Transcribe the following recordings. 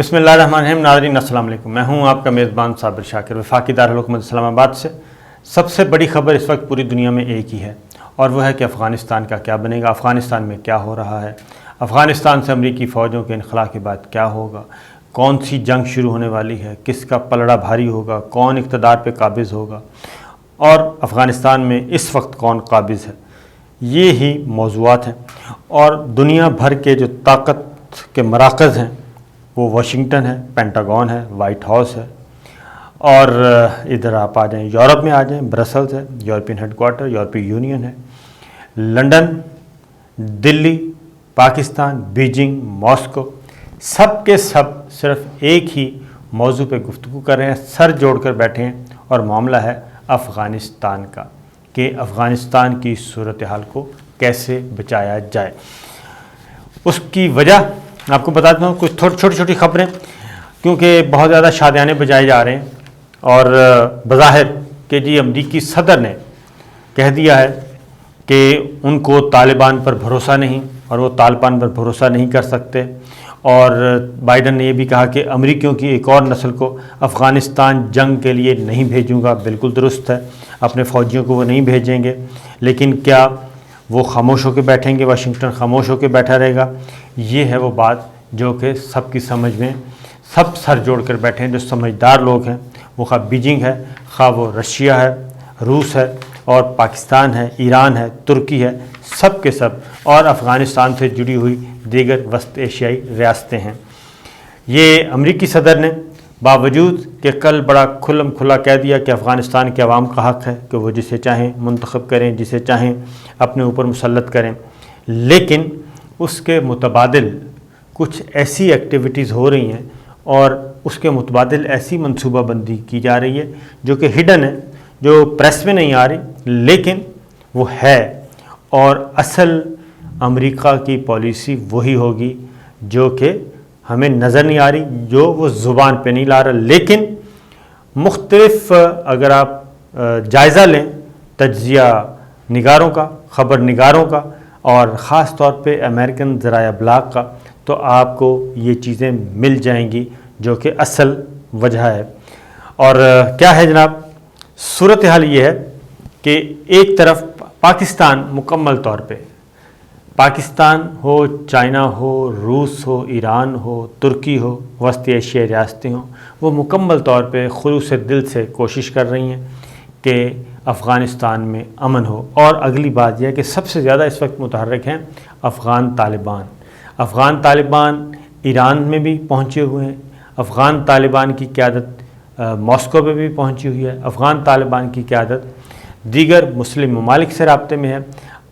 بسم اللہ الرحمن الرحیم۔ ناظرین السلام علیکم، میں ہوں آپ کا میزبان صابر شاکر، وفاقی دارالحکومت اسلام آباد سے۔ سب سے بڑی خبر اس وقت پوری دنیا میں ایک ہی ہے، اور وہ ہے کہ افغانستان کا کیا بنے گا، افغانستان میں کیا ہو رہا ہے، افغانستان سے امریکی فوجوں کے انخلاء کے بعد کیا ہوگا، کون سی جنگ شروع ہونے والی ہے، کس کا پلڑا بھاری ہوگا، کون اقتدار پہ قابض ہوگا، اور افغانستان میں اس وقت کون قابض ہے۔ یہ ہی موضوعات ہیں، اور دنیا بھر کے جو طاقت کے مراکز ہیں وہ واشنگٹن ہے، پینٹاگون ہے، وائٹ ہاؤس ہے، اور ادھر آپ آ جائیں، یورپ میں آ جائیں، برسلز ہے، یورپین ہیڈ کوارٹر، یورپی یونین ہے، لنڈن، دلی، پاکستان، بیجنگ، ماسکو، سب کے سب صرف ایک ہی موضوع پہ گفتگو کر رہے ہیں، سر جوڑ کر بیٹھے ہیں، اور معاملہ ہے افغانستان کا، کہ افغانستان کی صورتحال کو کیسے بچایا جائے۔ اس کی وجہ آپ کو بتاتا ہوں، کچھ چھوٹی چھوٹی خبریں، کیونکہ بہت زیادہ شادیانے بجائے جا رہے ہیں، اور بظاہر کہ جی امریکی صدر نے کہہ دیا ہے کہ ان کو طالبان پر بھروسہ نہیں، اور وہ طالبان پر بھروسہ نہیں کر سکتے، اور بائیڈن نے یہ بھی کہا کہ امریکیوں کی ایک اور نسل کو افغانستان جنگ کے لیے نہیں بھیجوں گا۔ بالکل درست ہے، اپنے فوجیوں کو وہ نہیں بھیجیں گے، لیکن کیا وہ خاموش ہو کے بیٹھیں گے؟ واشنگٹن خاموش ہو کے بیٹھا رہے گا؟ یہ ہے وہ بات جو کہ سب کی سمجھ میں سب سر جوڑ کر بیٹھے ہیں۔ جو سمجھدار لوگ ہیں، وہ خواہ بیجنگ ہے، خواہ وہ رشیا ہے، روس ہے، اور پاکستان ہے، ایران ہے، ترکی ہے، سب کے سب، اور افغانستان سے جڑی ہوئی دیگر وسط ایشیائی ریاستیں ہیں۔ یہ امریکی صدر نے باوجود کہ کل بڑا کھلم کھلا کہہ دیا کہ افغانستان کے عوام کا حق ہے کہ وہ جسے چاہیں منتخب کریں، جسے چاہیں اپنے اوپر مسلط کریں، لیکن اس کے متبادل کچھ ایسی ایکٹیویٹیز ہو رہی ہیں، اور اس کے متبادل ایسی منصوبہ بندی کی جا رہی ہے جو کہ ہڈن ہے، جو پریس میں نہیں آ رہی، لیکن وہ ہے، اور اصل امریکہ کی پالیسی وہی ہوگی جو کہ ہمیں نظر نہیں آ رہی، جو وہ زبان پہ نہیں لا رہا، لیکن مختلف اگر آپ جائزہ لیں تجزیہ نگاروں کا، خبر نگاروں کا، اور خاص طور پہ امریکن ذرائع ابلاغ کا، تو آپ کو یہ چیزیں مل جائیں گی جو کہ اصل وجہ ہے۔ اور کیا ہے جناب، صورتحال یہ ہے کہ ایک طرف پاکستان مکمل طور پہ، پاکستان ہو، چائنا ہو، روس ہو، ایران ہو، ترکی ہو، وسط ایشیائی ریاستیں ہوں، وہ مکمل طور پہ خلوص دل سے کوشش کر رہی ہیں کہ افغانستان میں امن ہو۔ اور اگلی بات یہ ہے کہ سب سے زیادہ اس وقت متحرک ہیں افغان طالبان۔ افغان طالبان ایران میں بھی پہنچے ہوئے ہیں، افغان طالبان کی قیادت ماسکو میں بھی پہنچی ہوئی ہے، افغان طالبان کی قیادت دیگر مسلم ممالک سے رابطے میں ہے۔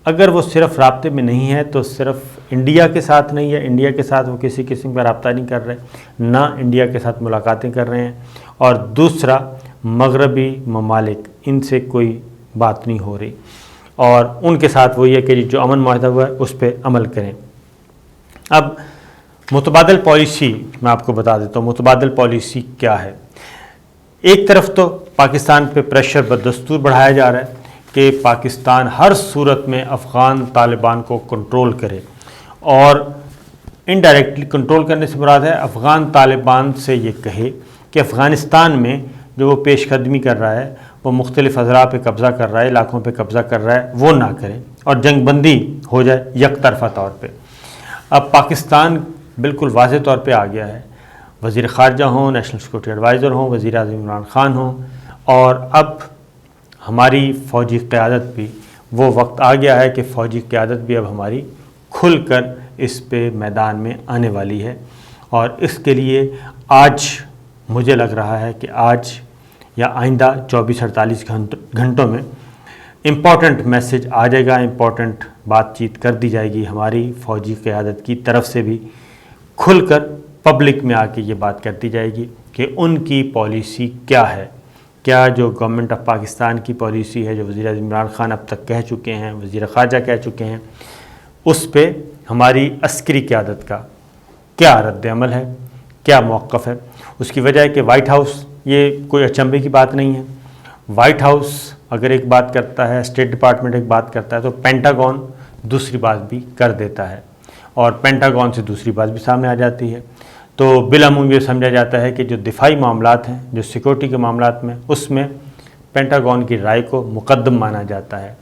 اگر وہ صرف رابطے میں نہیں ہے تو صرف انڈیا کے ساتھ نہیں ہے، انڈیا کے ساتھ وہ کسی قسم کا رابطہ نہیں کر رہے، نہ انڈیا کے ساتھ ملاقاتیں کر رہے ہیں، اور دوسرا مغربی ممالک، ان سے کوئی بات نہیں ہو رہی، اور ان کے ساتھ وہی ہے کہ جو امن معاہدہ ہوا ہے اس پہ عمل کریں۔ اب متبادل پالیسی میں آپ کو بتا دیتا ہوں، متبادل پالیسی کیا ہے۔ ایک طرف تو پاکستان پہ پریشر بدستور بڑھایا جا رہا ہے کہ پاکستان ہر صورت میں افغان طالبان کو کنٹرول کرے، اور انڈائریکٹلی کنٹرول کرنے سے مراد ہے افغان طالبان سے یہ کہے کہ افغانستان میں جو وہ پیش قدمی کر رہا ہے، وہ مختلف اضلاع پہ قبضہ کر رہا ہے، علاقوں پہ قبضہ کر رہا ہے، وہ نہ کرے، اور جنگ بندی ہو جائے یک طرفہ طور پہ۔ اب پاکستان بالکل واضح طور پہ آ گیا ہے، وزیر خارجہ ہوں، نیشنل سیکورٹی ایڈوائزر ہوں، وزیر اعظم عمران خان ہوں، اور اب ہماری فوجی قیادت بھی، وہ وقت آ گیا ہے کہ فوجی قیادت بھی اب ہماری کھل کر اس پہ میدان میں آنے والی ہے، اور اس کے لیے آج مجھے لگ رہا ہے کہ آج یا آئندہ 24-48 گھنٹوں میں امپورٹنٹ میسج آ جائے گا، امپورٹنٹ بات چیت کر دی جائے گی ہماری فوجی قیادت کی طرف سے بھی، کھل کر پبلک میں آ کے یہ بات کرتی جائے گی کہ ان کی پالیسی کیا ہے، کیا جو گورنمنٹ آف پاکستان کی پالیسی ہے، جو وزیر اعظم عمران خان اب تک کہہ چکے ہیں، وزیر خارجہ کہہ چکے ہیں، اس پہ ہماری عسکری قیادت کا کیا رد عمل ہے، کیا موقف ہے۔ اس کی وجہ ہے کہ وائٹ ہاؤس، یہ کوئی اچنبھے کی بات نہیں ہے، وائٹ ہاؤس اگر ایک بات کرتا ہے، اسٹیٹ ڈپارٹمنٹ ایک بات کرتا ہے، تو پینٹاگون دوسری بات بھی کر دیتا ہے، اور پینٹاگون سے دوسری بات بھی سامنے آ جاتی ہے۔ تو بالعموم یہ سمجھا جاتا ہے کہ جو دفاعی معاملات ہیں، جو سیکورٹی کے معاملات میں، اس میں پینٹاگون کی رائے کو مقدم مانا جاتا ہے۔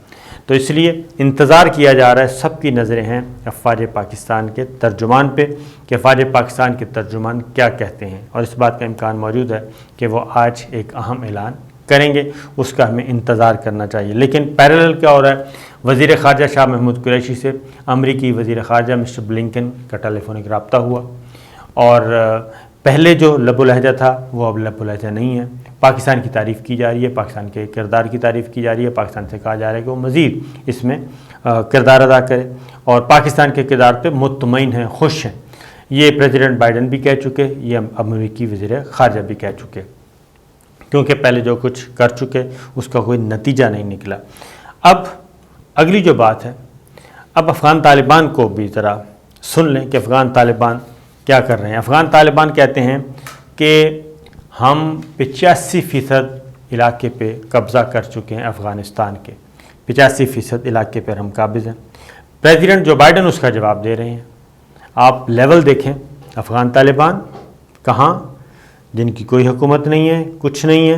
تو اس لیے انتظار کیا جا رہا ہے، سب کی نظریں ہیں افواج پاکستان کے ترجمان پہ کہ افواج پاکستان کے ترجمان کیا کہتے ہیں، اور اس بات کا امکان موجود ہے کہ وہ آج ایک اہم اعلان کریں گے، اس کا ہمیں انتظار کرنا چاہیے۔ لیکن پیرالل کیا ہو رہا ہے؟ وزیر خارجہ شاہ محمود قریشی سے امریکی وزیر خارجہ مسٹر بلنکن کا ٹیلی فونک رابطہ ہوا، اور پہلے جو لب و لہجہ تھا وہ اب لب و لہجہ نہیں ہے۔ پاکستان کی تعریف کی جا رہی ہے، پاکستان کے کردار کی تعریف کی جا رہی ہے، پاکستان سے کہا جا رہا ہے کہ وہ مزید اس میں کردار ادا کرے، اور پاکستان کے کردار پہ مطمئن ہیں، خوش ہیں۔ یہ پریزیڈنٹ بائیڈن بھی کہہ چکے، یہ امریکی وزیر خارجہ بھی کہہ چکے، کیونکہ پہلے جو کچھ کر چکے اس کا کوئی نتیجہ نہیں نکلا۔ اب اگلی جو بات ہے، اب افغان طالبان کو بھی ذرا سن لیں کہ افغان طالبان کیا کر رہے ہیں۔ افغان طالبان کہتے ہیں کہ ہم 85% علاقے پہ قبضہ کر چکے ہیں، افغانستان کے 85% علاقے پر ہم قابض ہیں۔ پریزیڈنٹ جو بائیڈن اس کا جواب دے رہے ہیں۔ آپ لیول دیکھیں، افغان طالبان کہاں، جن کی کوئی حکومت نہیں ہے، کچھ نہیں ہے،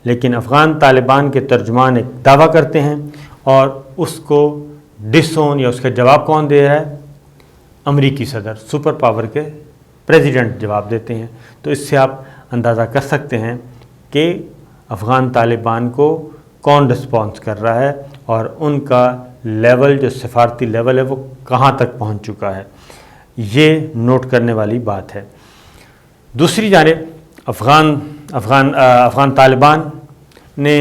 لیکن افغان طالبان کے ترجمان ایک دعویٰ کرتے ہیں، اور اس کو ڈسون یا اس کا جواب کون دے رہا ہے؟ امریکی صدر، سپر پاور کے پریزیڈنٹ جواب دیتے ہیں۔ تو اس سے آپ اندازہ کر سکتے ہیں کہ افغان طالبان کو کون رسپانس کر رہا ہے، اور ان کا لیول، جو سفارتی لیول ہے، وہ کہاں تک پہنچ چکا ہے۔ یہ نوٹ کرنے والی بات ہے۔ دوسری جانب افغان طالبان نے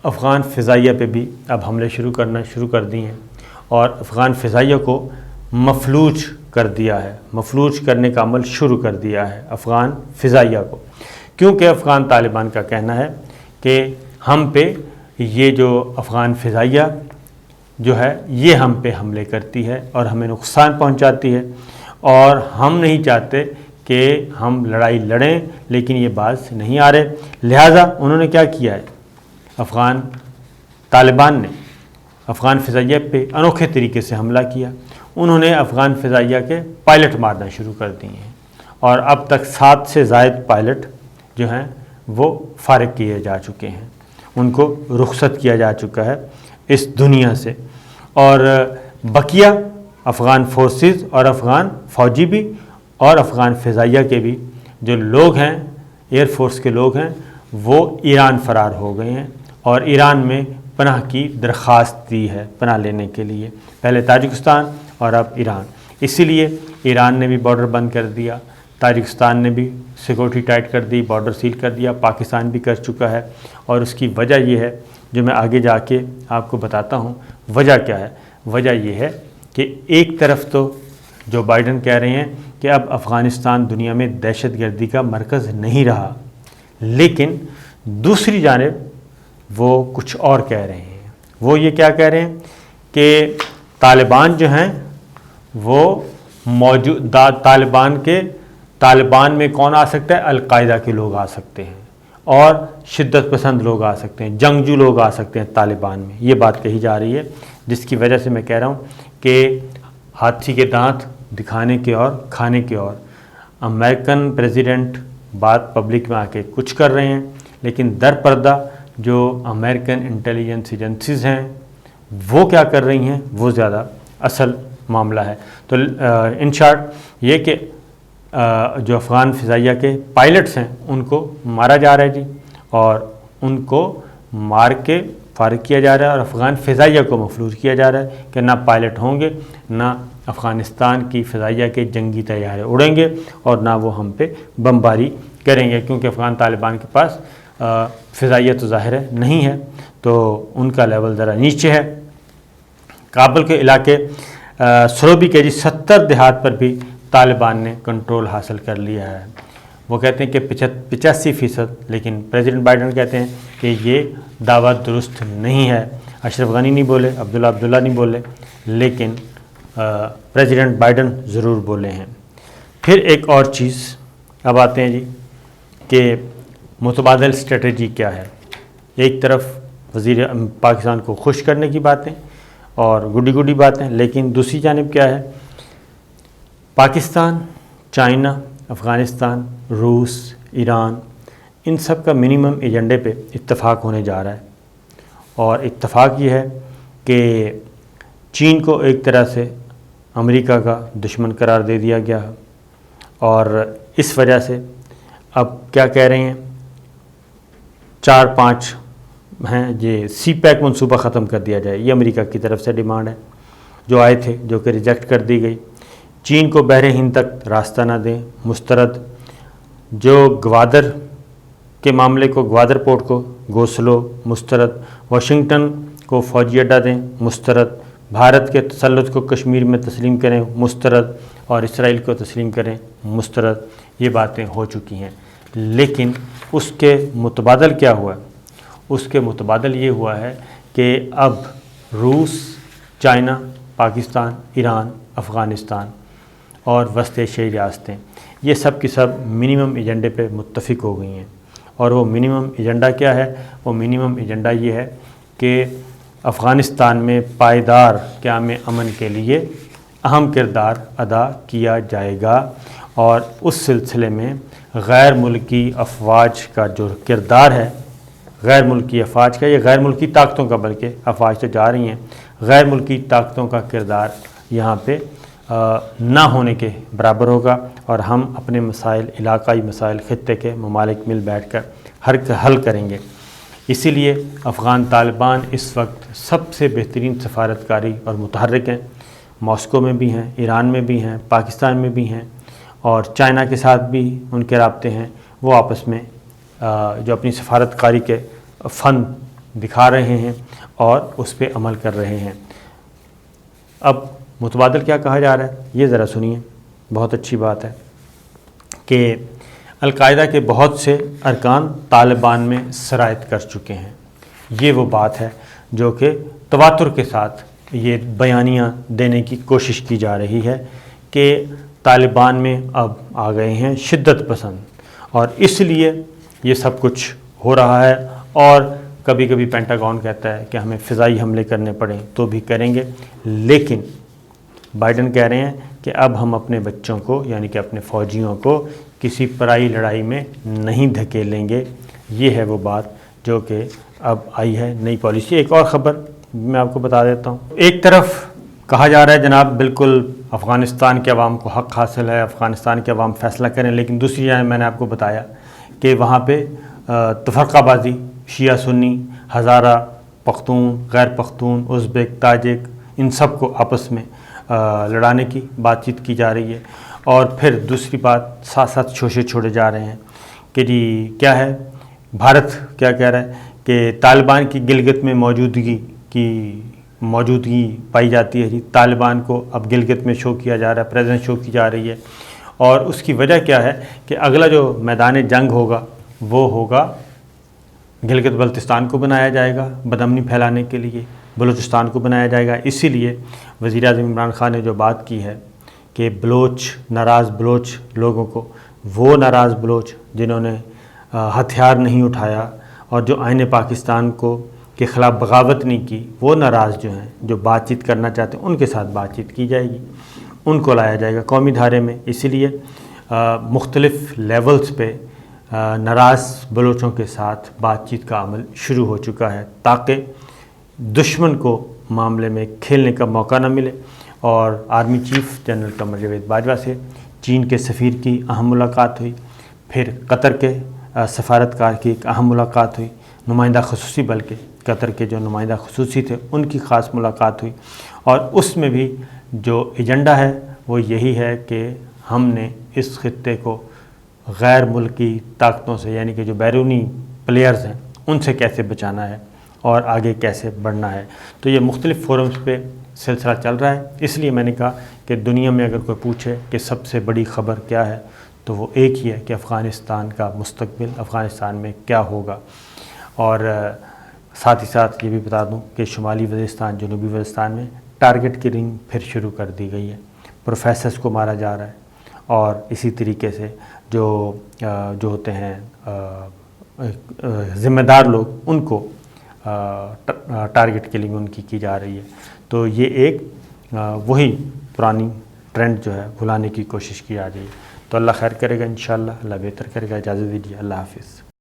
افغان فضائیہ پہ بھی اب حملے شروع کر دیے ہیں، اور افغان فضائیہ کو مفلوج کر دیا ہے، مفلوج کرنے کا عمل شروع کر دیا ہے افغان فضائیہ کو، کیونکہ افغان طالبان کا کہنا ہے کہ ہم پہ یہ جو افغان فضائیہ جو ہے یہ ہم پہ حملے کرتی ہے اور ہمیں نقصان پہنچاتی ہے، اور ہم نہیں چاہتے کہ ہم لڑائی لڑیں، لیکن یہ باز نہیں آ رہے۔ لہٰذا انہوں نے کیا کیا ہے، افغان طالبان نے افغان فضائیہ پہ انوکھے طریقے سے حملہ کیا۔ انہوں نے افغان فضائیہ کے پائلٹ مارنا شروع کر دیے ہیں، اور اب تک 7 سے زائد پائلٹ جو ہیں وہ فارغ کیے جا چکے ہیں، ان کو رخصت کیا جا چکا ہے اس دنیا سے، اور بقیہ افغان فورسز اور افغان فوجی بھی اور افغان فضائیہ کے بھی جو لوگ ہیں، ایئر فورس کے لوگ ہیں، وہ ایران فرار ہو گئے ہیں، اور ایران میں پناہ کی درخواست دی ہے پناہ لینے کے لیے، پہلے تاجکستان اور اب ایران۔ اسی لیے ایران نے بھی بارڈر بند کر دیا، تاجکستان نے بھی سیکورٹی ٹائٹ کر دی، بارڈر سیل کر دیا، پاکستان بھی کر چکا ہے، اور اس کی وجہ یہ ہے جو میں آگے جا کے آپ کو بتاتا ہوں۔ وجہ کیا ہے؟ وجہ یہ ہے کہ ایک طرف تو جو بائیڈن کہہ رہے ہیں کہ اب افغانستان دنیا میں دہشت گردی کا مرکز نہیں رہا، لیکن دوسری جانب وہ کچھ اور کہہ رہے ہیں۔ وہ یہ کیا کہہ رہے ہیں کہ طالبان جو ہیں وہ طالبان میں کون آ سکتا ہے؟ القاعدہ کے لوگ آ سکتے ہیں، اور شدت پسند لوگ آ سکتے ہیں، جنگجو لوگ آ سکتے ہیں طالبان میں۔ یہ بات کہی جا رہی ہے، جس کی وجہ سے میں کہہ رہا ہوں کہ ہاتھی کے دانت دکھانے کے اور کھانے کے اور، امریکن پریزیڈنٹ بات پبلک میں آ کے کچھ کر رہے ہیں، لیکن در پردہ جو امریکن انٹیلیجنس ایجنسیز ہیں وہ کیا کر رہی ہیں، وہ زیادہ اصل معاملہ ہے۔ تو ان شارٹ یہ کہ جو افغان فضائیہ کے پائلٹس ہیں ان کو مارا جا رہا ہے جی، اور ان کو مار کے فارغ کیا جا رہا ہے، اور افغان فضائیہ کو مفلوج کیا جا رہا ہے کہ نہ پائلٹ ہوں گے، نہ افغانستان کی فضائیہ کے جنگی طیارے اڑیں گے، اور نہ وہ ہم پہ بمباری کریں گے، کیونکہ افغان طالبان کے پاس فضائیہ تو ظاہر ہے نہیں ہے، تو ان کا لیول ذرا نیچے ہے۔ کابل کے علاقے سروبی کے 70 دیہات پر بھی طالبان نے کنٹرول حاصل کر لیا ہے۔ وہ کہتے ہیں کہ 85%، لیکن پریزیڈنٹ بائیڈن کہتے ہیں کہ یہ دعویٰ درست نہیں ہے۔ اشرف غنی نہیں بولے، عبداللہ نہیں بولے، لیکن پریزیڈنٹ بائیڈن ضرور بولے ہیں۔ پھر ایک اور چیز اب آتے ہیں جی کہ متبادل اسٹریٹجی کیا ہے۔ ایک طرف وزیر پاکستان کو خوش کرنے کی باتیں اور گڈی باتیں، لیکن دوسری جانب کیا ہے، پاکستان، چائنا افغانستان، روس، ایران، ان سب کا منیمم ایجنڈے پہ اتفاق ہونے جا رہا ہے، اور اتفاق یہ ہے کہ چین کو ایک طرح سے امریکہ کا دشمن قرار دے دیا گیا ہے، اور اس وجہ سے اب کیا کہہ رہے ہیں 4-5 ہیں یہ سی پیک منصوبہ ختم کر دیا جائے، یہ امریکہ کی طرف سے ڈیمانڈ ہے جو آئے تھے، جو کہ ریجیکٹ کر دی گئی۔ چین کو بحر ہند تک راستہ نہ دیں، مسترد۔ جو گوادر کے معاملے کو، گوادر پورٹ کو گو سلو، مسترد۔ واشنگٹن کو فوجی اڈہ دیں، مسترد۔ بھارت کے تسلط کو کشمیر میں تسلیم کریں، مسترد، اور اسرائیل کو تسلیم کریں، مسترد۔ یہ باتیں ہو چکی ہیں، لیکن اس کے متبادل کیا ہوا ہے؟ اس کے متبادل یہ ہوا ہے کہ اب روس، چائنا، پاکستان، ایران، افغانستان اور وسط ایشیائی ریاستیں، یہ سب کی سب منیمم ایجنڈے پہ متفق ہو گئی ہیں۔ اور وہ منیمم ایجنڈا کیا ہے؟ وہ منیمم ایجنڈا یہ ہے کہ افغانستان میں پائیدار قیام امن کے لیے اہم کردار ادا کیا جائے گا، اور اس سلسلے میں غیر ملکی افواج کا جو کردار ہے، غیر ملکی افواج کا، یہ غیر ملکی طاقتوں کا، بلکہ افواج تو جا رہی ہیں، غیر ملکی طاقتوں کا کردار یہاں پہ نہ ہونے کے برابر ہوگا، اور ہم اپنے مسائل، علاقائی مسائل خطے کے ممالک مل بیٹھ کر حل کریں گے۔ اسی لیے افغان طالبان اس وقت سب سے بہترین سفارتکاری اور متحرک ہیں، ماسکو میں بھی ہیں، ایران میں بھی ہیں، پاکستان میں بھی ہیں، اور چائنا کے ساتھ بھی ان کے رابطے ہیں۔ وہ آپس میں جو اپنی سفارتکاری کے فن دکھا رہے ہیں اور اس پہ عمل کر رہے ہیں۔ اب متبادل کیا کہا جا رہا ہے، یہ ذرا سنیے، بہت اچھی بات ہے کہ القاعدہ کے بہت سے ارکان طالبان میں سرایت کر چکے ہیں۔ یہ وہ بات ہے جو کہ تواتر کے ساتھ یہ بیانیہ دینے کی کوشش کی جا رہی ہے کہ طالبان میں اب آ گئے ہیں شدت پسند، اور اس لیے یہ سب کچھ ہو رہا ہے۔ اور کبھی کبھی پینٹاگون کہتا ہے کہ ہمیں فضائی حملے کرنے پڑیں تو بھی کریں گے، لیکن بائیڈن کہہ رہے ہیں کہ اب ہم اپنے بچوں کو، یعنی کہ اپنے فوجیوں کو کسی پرائی لڑائی میں نہیں دھکیلیں گے۔ یہ ہے وہ بات جو کہ اب آئی ہے، نئی پالیسی۔ ایک اور خبر میں آپ کو بتا دیتا ہوں۔ ایک طرف کہا جا رہا ہے جناب بالکل افغانستان کے عوام کو حق حاصل ہے، افغانستان کے عوام فیصلہ کریں، لیکن دوسری جانب میں نے آپ کو بتایا کہ وہاں پہ تفرقہ بازی، شیعہ سنی، ہزارہ، پختون، غیر پختون، ازبک، تاجک، ان سب کو آپس میں لڑانے کی بات چیت کی جا رہی ہے۔ اور پھر دوسری بات، ساتھ ساتھ شوشے چھوڑے جا رہے ہیں کہ جی کیا ہے، بھارت کیا کہہ رہا ہے کہ طالبان کی گلگت میں موجودگی پائی جاتی ہے، جی طالبان کو اب گلگت میں شو کیا جا رہا ہے، پریزنس شو کی جا رہی ہے، اور اس کی وجہ کیا ہے کہ اگلا جو میدان جنگ ہوگا وہ ہوگا گلگت بلتستان کو بنایا جائے گا بدامنی پھیلانے کے لیے، بلوچستان کو بنایا جائے گا۔ اسی لیے وزیر اعظم عمران خان نے جو بات کی ہے کہ ناراض بلوچ لوگوں کو، وہ ناراض بلوچ جنہوں نے ہتھیار نہیں اٹھایا اور جو آئین پاکستان کے خلاف بغاوت نہیں کی، وہ ناراض جو ہیں، جو بات چیت کرنا چاہتے ہیں، ان کے ساتھ بات چیت کی جائے گی، ان کو لایا جائے گا قومی دھارے میں۔ اسی لیے مختلف لیولز پہ ناراض بلوچوں کے ساتھ بات چیت کا عمل شروع ہو چکا ہے، تاکہ دشمن کو معاملے میں کھیلنے کا موقع نہ ملے۔ اور army chief general Qamar Javed Bajwa سے چین کے سفیر کی اہم ملاقات ہوئی، پھر قطر کے سفارتکار کی ایک اہم ملاقات ہوئی، نمائندہ خصوصی، بلکہ قطر کے جو نمائندہ خصوصی تھے ان کی خاص ملاقات ہوئی، اور اس میں بھی جو ایجنڈا ہے وہ یہی ہے کہ ہم نے اس خطے کو غیر ملکی طاقتوں سے، یعنی کہ جو بیرونی پلیئرز ہیں، ان سے کیسے بچانا ہے اور آگے کیسے بڑھنا ہے۔ تو یہ مختلف فورمز پہ سلسلہ چل رہا ہے۔ اس لیے میں نے کہا کہ دنیا میں اگر کوئی پوچھے کہ سب سے بڑی خبر کیا ہے، تو وہ ایک ہی ہے کہ افغانستان کا مستقبل، افغانستان میں کیا ہوگا۔ اور ساتھ ہی ساتھ یہ بھی بتا دوں کہ شمالی وزیرستان، جنوبی وزیرستان میں ٹارگٹ کلنگ پھر شروع کر دی گئی ہے، پروفیسرز کو مارا جا رہا ہے، اور اسی طریقے سے جو ہوتے ہیں ذمہ دار لوگ، ان کو ٹارگٹ کلنگ ان کی جا رہی ہے۔ تو یہ ایک وہی پرانی ٹرینڈ جو ہے بھلانے کی کوشش کی جا رہی ہے۔ تو اللہ خیر کرے گا انشاءاللہ، اللہ بہتر کرے گا۔ اجازت دیجیے، اللہ حافظ۔